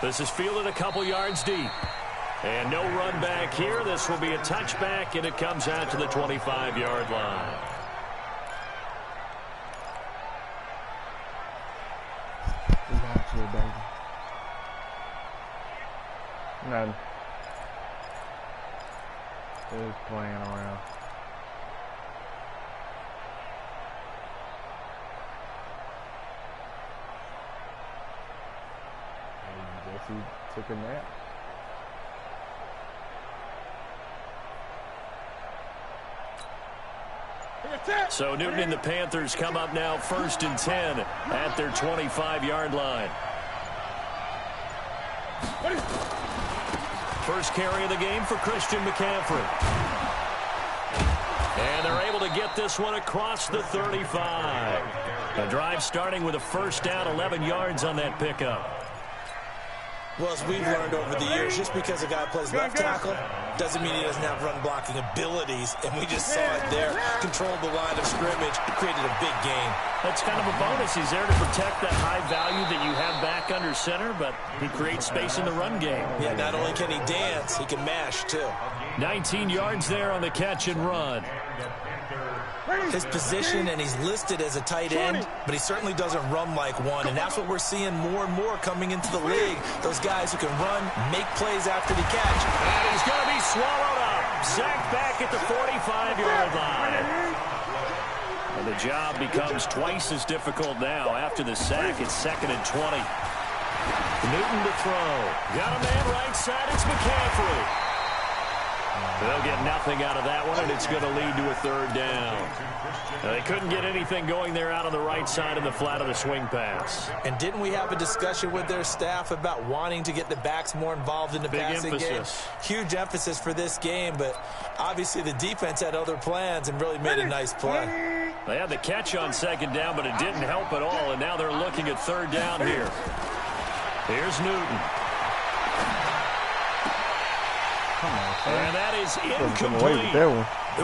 This is fielded a couple yards deep. And no run back here. This will be a touchback, and it comes out to the 25-yard line. Nothing. Just playing around. I guess he took a nap. So Newton and the Panthers come up now 1st and 10 at their 25-yard line. First carry of the game for Christian McCaffrey. And they're able to get this one across the 35. A drive starting with a first down, 11 yards on that pickup. Well, as we've learned over the years, just because a guy plays left tackle doesn't mean he doesn't have run-blocking abilities, and we just saw it there. Controlled the line of scrimmage, created a big gain. That's kind of a bonus. He's there to protect that high value that you have back under center, but he creates space in the run game. Yeah, not only can he dance, he can mash, too. 19 yards there on the catch and run. His position, and he's listed as a tight end, but he certainly doesn't run like one, and that's what we're seeing more and more coming into the league. Those guys who can run, make plays after the catch. And he's going to be swallowed up. Sacked back at the 45-yard line. And the job becomes twice as difficult now. After the sack, it's 2nd and 20. Newton to throw. Got a man right side. It's McCaffrey. They'll get nothing out of that one, and it's going to lead to a 3rd down. Now, they couldn't get anything going there out on the right side of the flat of the swing pass. And didn't we have a discussion with their staff about wanting to get the backs more involved in the passing game? Huge emphasis for this game, but obviously the defense had other plans and really made a nice play. They had the catch on 2nd down, but it didn't help at all, and now they're looking at 3rd down here. Here's Newton. And that is incomplete. They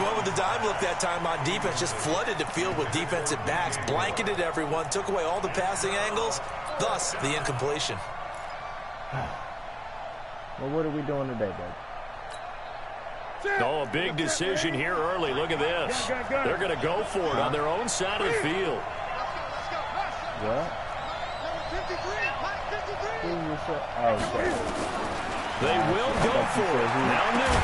went with the dime look that time on defense, just flooded the field with defensive backs, blanketed everyone, took away all the passing angles, thus the incompletion. Well, what are we doing today, baby? Oh, a big decision here early. Look at this. They're going to go for it on their own side of the field. What? They will go for it. Now Newton.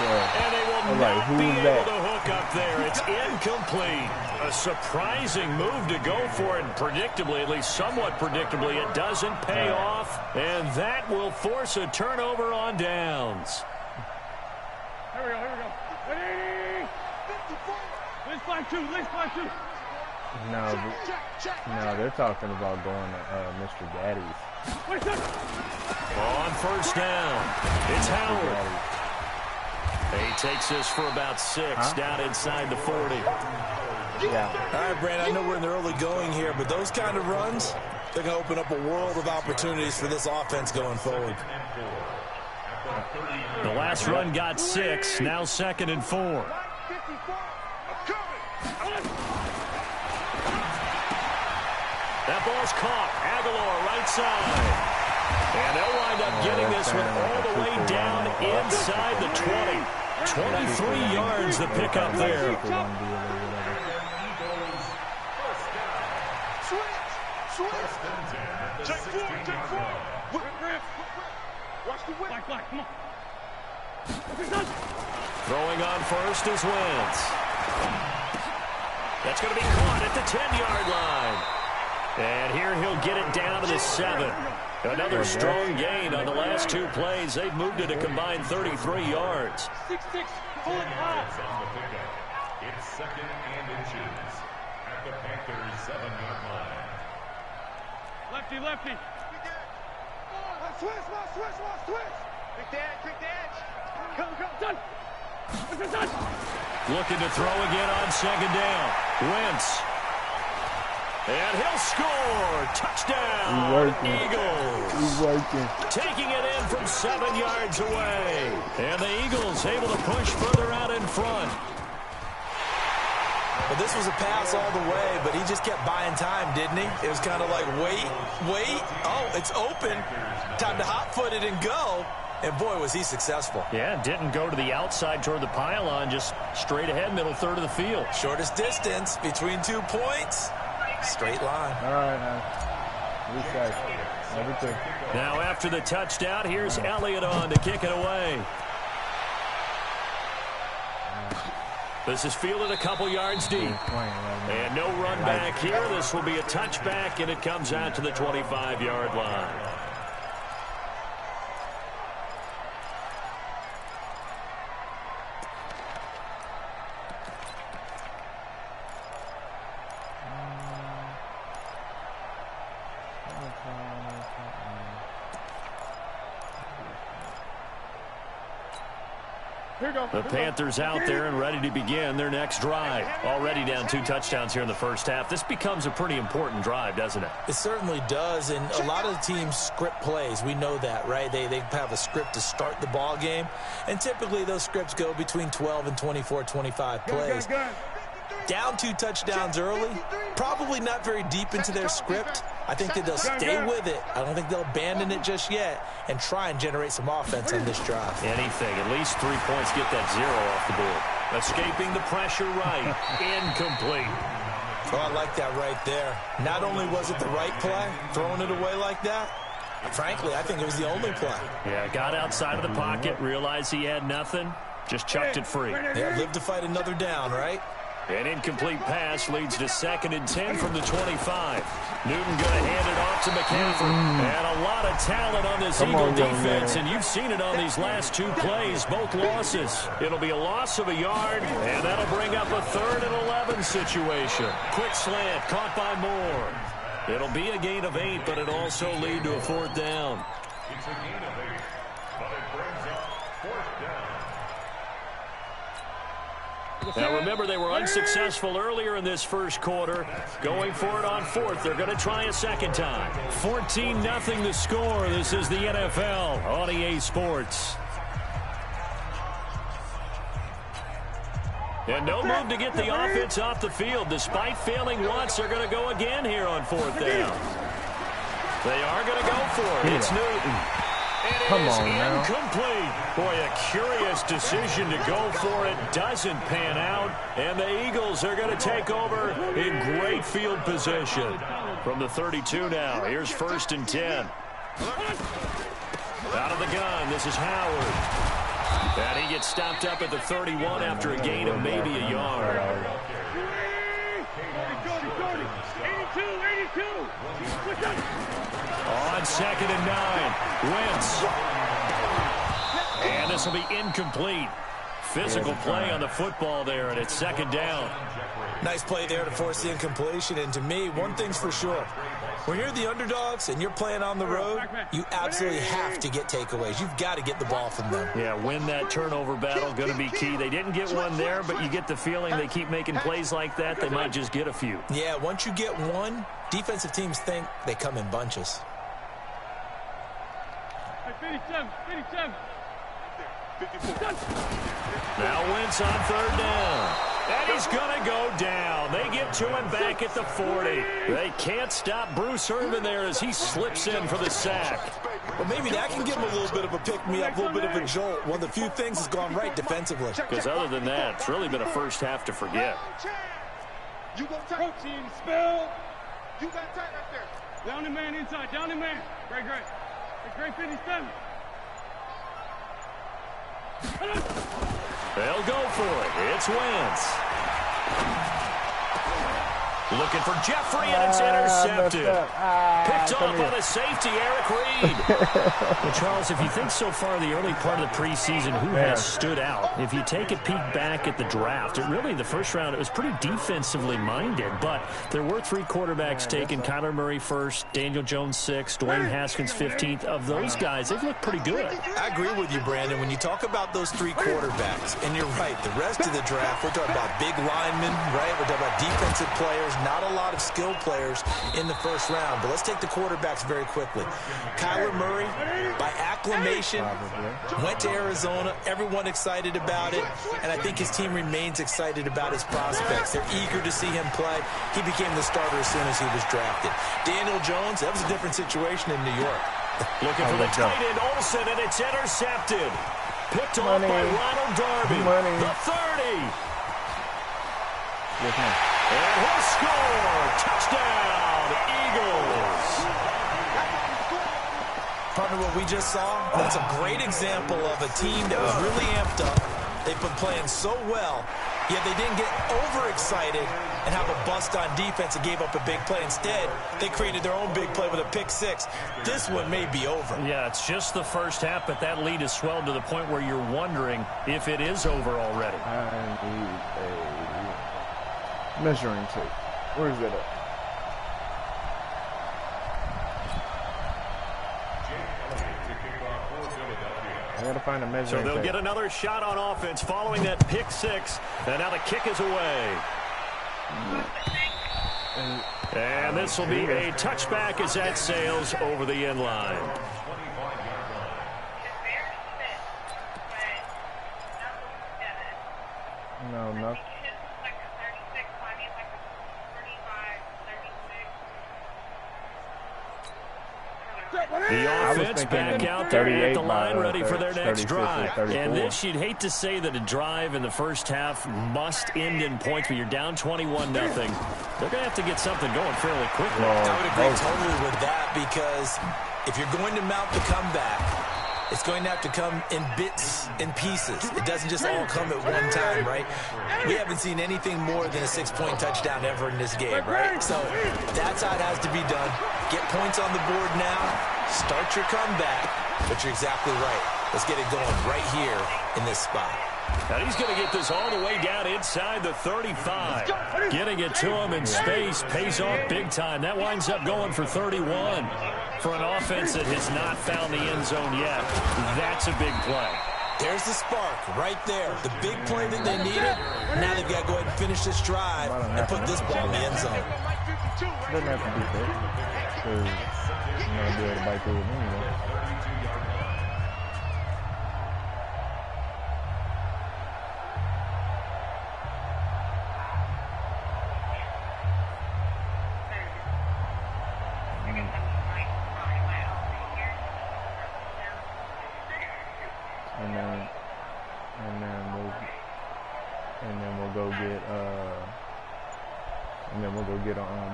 And they will not be able to hook up there. It's incomplete. A surprising move to go for it. Predictably, at least somewhat predictably, it doesn't pay off. And that will force a turnover on downs. Here we go. Ready? Let's fly two. No, they're talking about going to Mr. Gaddy's. On 1st down, it's Howard. He takes this for about 6 down inside the 40. Yeah. All right, Brandon, I know we're in the early going here, but those kind of runs, they're going to open up a world of opportunities for this offense going forward. The last run got 6, now 2nd and 4. That ball's caught. Aguilar right side. And they'll wind up getting this one all the way down inside the 20. 23 yards the pickup there. Throwing on first is Wentz. That's going to be caught at the 10-yard line. And here he'll get it down to the 7. Another strong gain on the last 2 plays. They've moved it a combined 33 yards. 6-6, pull it high. It's 2nd and inches at the Panthers' 7-yard line. Lefty. Switch. Quick dash. Come. Done. Looking to throw again on 2nd down. Wentz. And he'll score. Touchdown, Eagles. He's working. Taking it in from 7 yards away. And the Eagles able to push further out in front. Well, this was a pass all the way, but he just kept buying time, didn't he? It was kind of like, wait. Oh, it's open. Time to hot-foot it and go. And, boy, was he successful. Yeah, didn't go to the outside toward the pylon, just straight ahead, middle third of the field. Shortest distance between 2 points. Straight line. All right, man. Reset. Everything. Now, after the touchdown, here's Elliott on to kick it away. This is fielded a couple yards deep. And no run back here. This will be a touchback, and it comes out to the 25-yard line. The Panthers out there and ready to begin their next drive. Already down 2 touchdowns here in the first half. This becomes a pretty important drive, doesn't it? It certainly does, and a lot of the teams script plays. We know that, right? They have a script to start the ball game, and typically those scripts go between 12 and 24, 25 plays. Down 2 touchdowns early, probably not very deep into their script. I think that they'll stay with it. I don't think they'll abandon it just yet and try and generate some offense on this drive. Anything. At least 3 points, get that 0 off the board. Escaping the pressure right. Incomplete. Oh, I like that right there. Not only was it the right play, throwing it away like that, frankly, I think it was the only play. Yeah, got outside of the pocket, realized he had nothing, just chucked it free. Yeah, live to fight another down, right? An incomplete pass leads to 2nd and 10 from the 25. Newton going to hand it off to McCaffrey. And a lot of talent on this Eagle defense, and you've seen it on these last 2 plays, both losses. It'll be a loss of a yard, and that'll bring up a 3rd and 11 situation. Quick slant, caught by Moore. It'll be a gain of 8, but it'll also lead to a 4th down. It's a gain of 8, but it brings up 4th down. Now, remember, they were unsuccessful earlier in this first quarter. Going for it on 4th. They're going to try a second time. 14-0 the score. This is the NFL on EA Sports. And no move to get the offense off the field. Despite failing once, they're going to go again here on 4th down. They are going to go for it. It's Newton. It is incomplete. Boy, a curious decision to go for it. Doesn't pan out. And the Eagles are going to take over in great field position. From the 32 now, here's 1st and 10. Out of the gun, this is Howard. And he gets stopped up at the 31 after a gain of maybe a yard. 82. On 2nd and 9, Wentz. And this will be incomplete. Physical play on the football there, and it's 2nd down. Nice play there to force the incompletion, and to me, one thing's for sure. When you're the underdogs and you're playing on the road, you absolutely have to get takeaways. You've got to get the ball from them. Yeah, win that turnover battle, going to be key. They didn't get one there, but you get the feeling they keep making plays like that, they might just get a few. Yeah, once you get one, defensive teams think they come in bunches. 57. Now Wentz on 3rd down. And he's going to go down. They get to him back at the 40. They can't stop Bruce Irvin there as he slips in for the sack. Well, maybe that can give him a little bit of a pick-me-up, a little bit of a jolt. One of the few things has gone right defensively. Because other than that, it's really been a first half to forget. You go tight. Team spell. You got tight right there. Down the man inside. Down the man. Great. Great 57. They'll go for it. It's Wentz. Looking for Jeffrey, and it's intercepted. Picked off by the safety, Eric Reed. Well, Charles, if you think so far the early part of the preseason, who has stood out? If you take a peek back at the draft, really the first round, it was pretty defensively minded, but there were 3 quarterbacks taken. Kyler Murray first, Daniel Jones 6th, Dwayne Haskins 15th. Of those guys, they've looked pretty good. I agree with you, Brandon. When you talk about those 3 quarterbacks, and you're right, the rest of the draft, we're talking about big linemen, right? We're talking about defensive players, Not a lot of skilled players in the first round. But let's take the quarterbacks very quickly. Kyler Murray, by acclamation, went to Arizona. Everyone excited about it. And I think his team remains excited about his prospects. They're eager to see him play. He became the starter as soon as he was drafted. Daniel Jones, that was a different situation in New York. Looking for the tight end, Olsen, and it's intercepted. Picked off by Ronald Darby. The 30. And he'll score. Touchdown, Eagles. Partner, what we just saw, that's a great example of a team that was really amped up. They've been playing so well, yet they didn't get overexcited and have a bust on defense and gave up a big play. Instead, they created their own big play with a pick six. This one may be over. Yeah, it's just the first half, but that lead has swelled to the point where you're wondering if it is over already. I need a measuring tape. Where is it at? I gotta find a measuring So they'll tape. get another shot on offense following that pick six, and now the kick is away. And this will be a touchback as that sails over the end line. No. The offense back out there at the line ready for their next drive. And this, you'd hate to say that a drive in the first half must end in points, but you're down 21-0. They're going to have to get something going fairly quickly. I would agree totally with that, because if you're going to mount the comeback, it's going to have to come in bits and pieces. It doesn't just all come at one time, right? We haven't seen anything more than a 6-point touchdown ever in this game, right? So that's how it has to be done. Get points on the board now. Start your comeback. But you're exactly right. Let's get it going right here in this spot. And he's going to get this all the way down inside the 35. Getting it to him in space pays off big time. That winds up going for 31. For an offense that has not found the end zone yet, that's a big play. There's the spark right there. The big play that they needed. Now they've got to go ahead and finish this drive and put this ball in the end zone. Doesn't have to be quick, because you're not going to be able to bite through it anyway.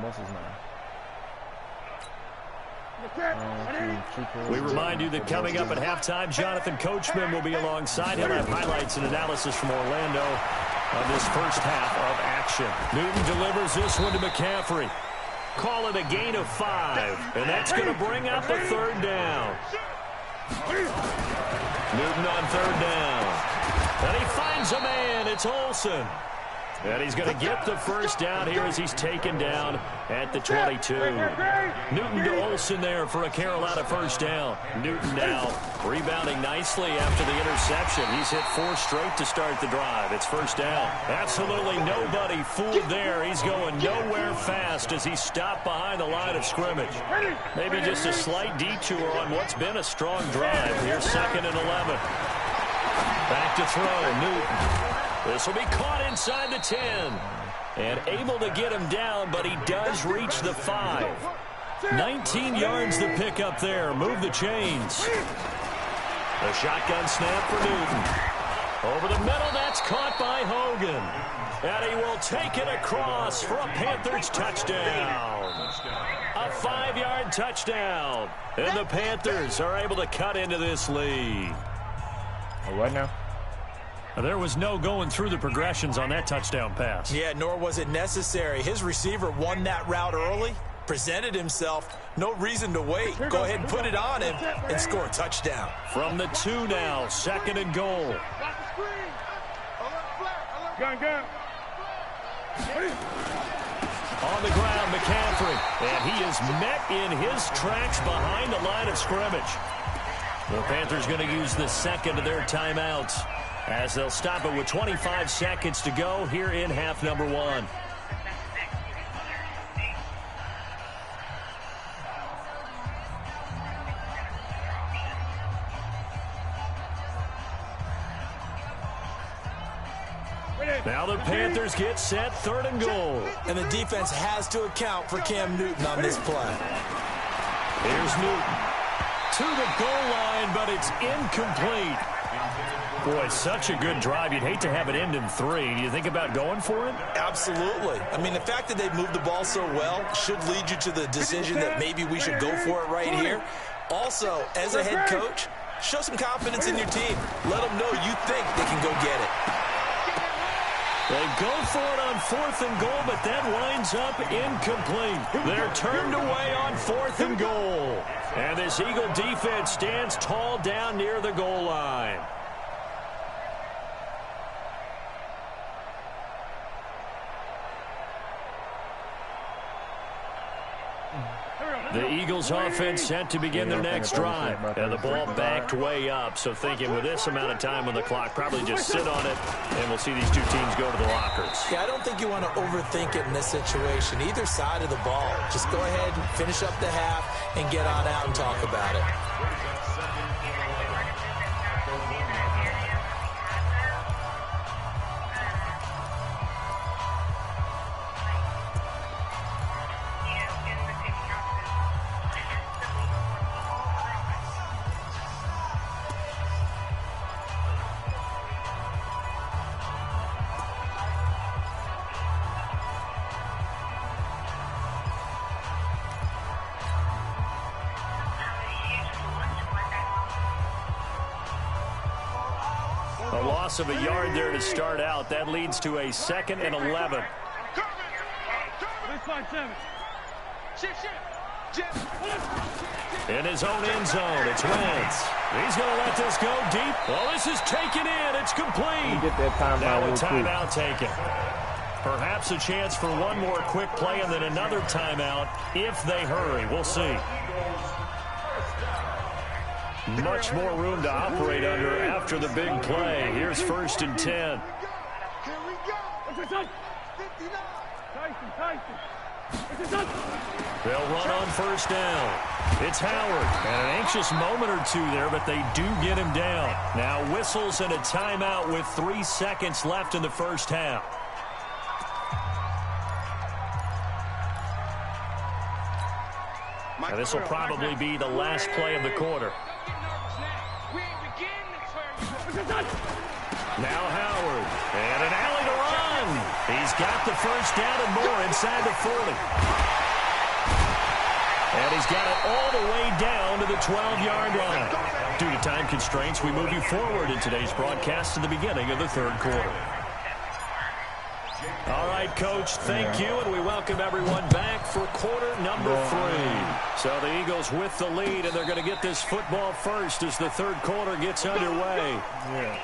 What's his name? We remind you that coming up at halftime, Jonathan Coachman will be alongside. He'll have highlights and analysis from Orlando on this first half of action. Newton delivers this one to McCaffrey. Call it a gain of 5, and that's going to bring up a third down. Newton on third down. And he finds a man. It's Olsen. And he's going to get the first down here as he's taken down at the 22. Newton to Olsen there for a Carolina first down. Newton now rebounding nicely after the interception. He's hit 4 straight to start the drive. It's first down. Absolutely nobody fooled there. He's going nowhere fast as he's stopped behind the line of scrimmage. Maybe just a slight detour on what's been a strong drive. Here's 2nd and 11. Back to throw, Newton. This will be caught inside the 10. And able to get him down, but he does reach the 5. 19 yards to pick up there. Move the chains. The shotgun snap for Newton. Over the middle, that's caught by Hogan. And he will take it across for a Panthers touchdown. A 5-yard touchdown. And the Panthers are able to cut into this lead. What now? There was no going through the progressions on that touchdown pass. Yeah, nor was it necessary. His receiver won that route early, presented himself. No reason to wait. Go ahead and put it on him and score a touchdown. From the 2 now, 2nd and goal. Gun. On the ground, McCaffrey. And he is met in his tracks behind the line of scrimmage. The Panthers going to use the second of their timeouts as they'll stop it with 25 seconds to go here in half number 1. Now the Panthers get set, 3rd and goal. And the defense has to account for Cam Newton on this play. Here's Newton to the goal line, but it's incomplete. Boy, such a good drive. You'd hate to have it end in 3. Do you think about going for it? Absolutely. I mean, the fact that they've moved the ball so well should lead you to the decision that maybe we should go for it right here. Also, as a head coach, show some confidence in your team. Let them know you think they can go get it. They go for it on 4th and goal, but that winds up incomplete. They're turned away on 4th and goal. And this Eagle defense stands tall down near the goal line. The Eagles offense set to begin their next drive. And the ball backed way up. So thinking with this amount of time on the clock, probably just sit on it, and we'll see these two teams go to the lockers. Yeah, I don't think you want to overthink it in this situation. Either side of the ball. Just go ahead and finish up the half and get on out and talk about it. A loss of a yard there to start out. That leads to a 2nd and 11. In his own end zone, it's Wentz. He's going to let this go deep. Well, this is taken in. It's complete. Get that timeout. Now a timeout taken. Perhaps a chance for one more quick play and then another timeout if they hurry. We'll see. Much more room to operate under after the big play. Here's 1st and 10. They'll run on 1st down. It's Howard. And an anxious moment or two there, but they do get him down. Now whistles and a timeout with 3 seconds left in the first half. Now this will probably be the last play of the quarter. Now Howard, and an alley to run. He's got the 1st down and more inside the 40. And he's got it all the way down to the 12-yard line. Due to time constraints, we move you forward in today's broadcast to the beginning of the 3rd quarter. All right, Coach, thank you, and we welcome everyone back for quarter number 3. So the Eagles with the lead, and they're going to get this football first as the 3rd quarter gets underway. Yeah.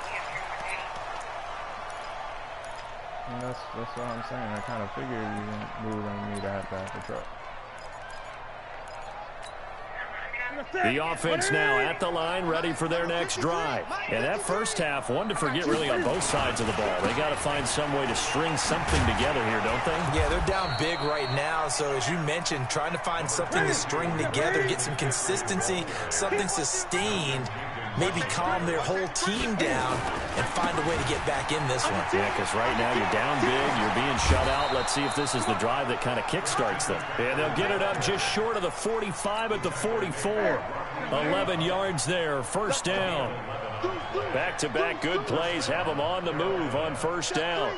And that's what I'm saying. I kind of figured you were going to need to have the truck. The offense now at the line, ready for their next drive. And that first half, one to forget really on both sides of the ball. They got to find some way to string something together here, don't they? Yeah, they're down big right now. So as you mentioned, trying to find something to string together, get some consistency, something sustained, maybe calm their whole team down and find a way to get back in this one. Yeah, because right now you're down big, you're being shut out. Let's see if this is the drive that kind of kickstarts them. And they'll get it up just short of the 45 at the 44. 11 yards there, 1st down. Back-to-back good plays have them on the move on 1st down.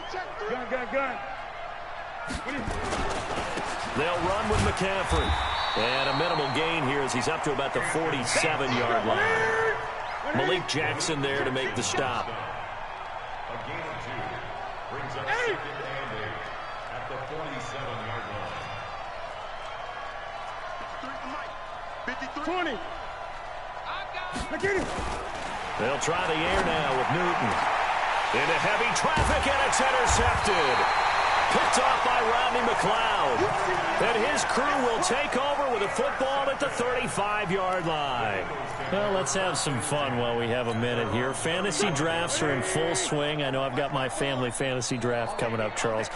They'll run with McCaffrey. And a minimal gain here as he's up to about the 47-yard line. Malik Jackson there to make the stop. A gain of 2 brings up 2nd and 8 at the 47-yard line. 20. They'll try the air now with Newton. Into heavy traffic, and it's intercepted. Picked off by Rodney McLeod. And his crew will take over with a football at the 35-yard line. Well, let's have some fun while we have a minute here. Fantasy drafts are in full swing. I know I've got my family fantasy draft coming up, Charles.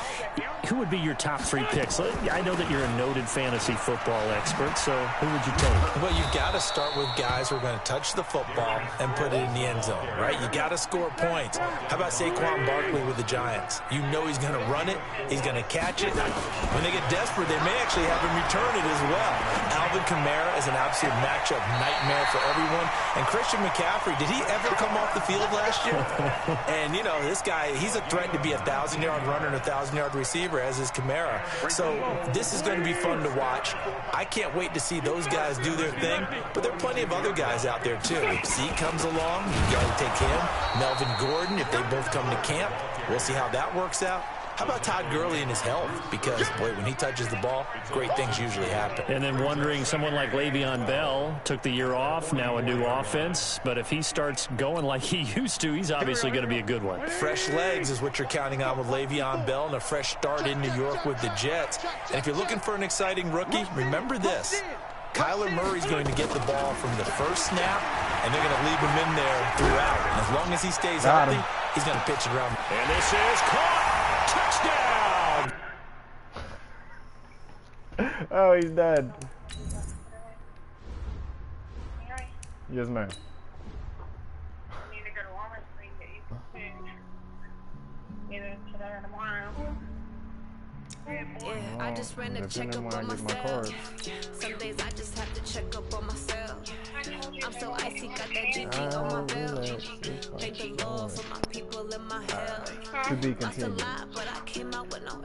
Who would be your top 3 picks? I know that you're a noted fantasy football expert, so who would you take? Well, you've got to start with guys who are going to touch the football and put it in the end zone, right? You got to score points. How about Saquon Barkley with the Giants? You know he's going to run it. He's going to catch it. When they get desperate, they may actually have him return it as well. Alvin Kamara is an absolute matchup nightmare for everyone. And Christian McCaffrey, did he ever come off the field last year? And, you know, this guy, he's a threat to be a 1,000-yard runner and a 1,000-yard receiver, as is Kamara. So this is going to be fun to watch. I can't wait to see those guys do their thing, but there are plenty of other guys out there, too. If Zeke comes along, you got to take him. Melvin Gordon, if they both come to camp, we'll see how that works out. How about Todd Gurley and his health? Because, boy, when he touches the ball, great things usually happen. And then wondering, someone like Le'Veon Bell took the year off, now a new offense. But if he starts going like he used to, he's obviously going to be a good one. Fresh legs is what you're counting on with Le'Veon Bell and a fresh start in New York with the Jets. And if you're looking for an exciting rookie, remember this. Kyler Murray's going to get the ball from the first snap, and they're going to leave him in there throughout. And as long as he stays healthy, he's going to pitch it around. And this is caught. Touchdown! Oh, he's dead. Yes, ma'am. Either today or tomorrow. Yeah, I just ran a check up on myself. Some days I just have to check up on myself. I'm so icy, got that GG on my belt. Thank the Lord for my people in my hell. To be continued. But I came out with no